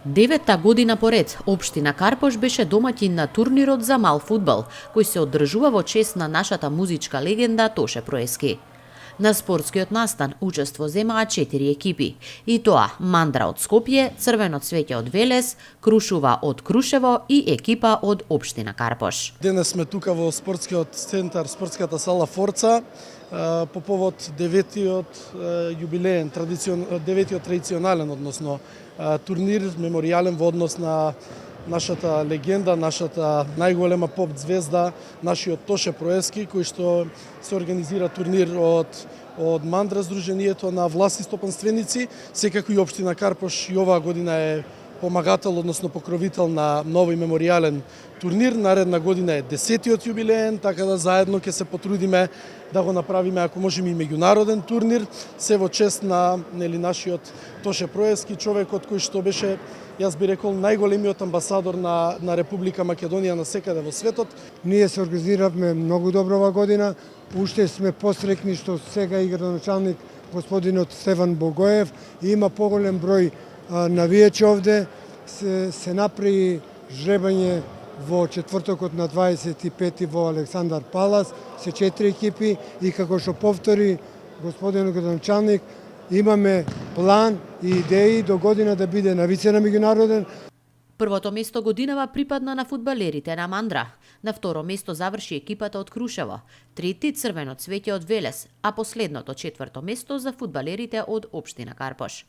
Деветта година поред, Општина Карпош беше домаќин на турнирот за мал фудбал, кој се одржува во чест на нашата музичка легенда Тоше Проески. На спортскиот настан учество земаа 4 екипи, и тоа Мандра од Скопје, Црвено цвеќе од Велес, Крушува од Крушево и екипа од Општина Карпош. Денес сме тука во спортскиот центар, спортската сала Форца, по повод деветиот јубилеен, деветиот традиционален, односно турнир меморијален во однос на нашата легенда, нашата најголема поп звезда, нашиот Тоше Проески, кој што се организира турнир од Мандра, Сдруженијето на власти стопанственици. Секако и Општина Карпош и оваа година е помагател, односно покровител на нови меморијален турнир. Наредна година е 10-тиот јубилеен, така да заедно ќе се потрудиме да го направиме, ако можеме, и меѓународен турнир, се во чест на нашиот Тоше Проески, човекот кој што беше, јас би рекол, најголемиот амбасадор на Република Македонија на секаде во светот. Ние се организиравме многу добро оваа година. Уште сме посрекни што сега и градоначалник господинот Стефан Богоев и има поголем број навијачи овде. Се направи жребање во четвртокот на 25 во Александар Палас, се 4 екипи и како што повтори господинот градоначалник, имаме план и идеи до година да биде навице на меѓународен. Првото место годинава припадна на фудбалерите на Мандра. На второ место заврши екипата од Крушево, трети Црвено цвеќе од Велес, а последното четврто место за фудбалерите од Општина Карпош.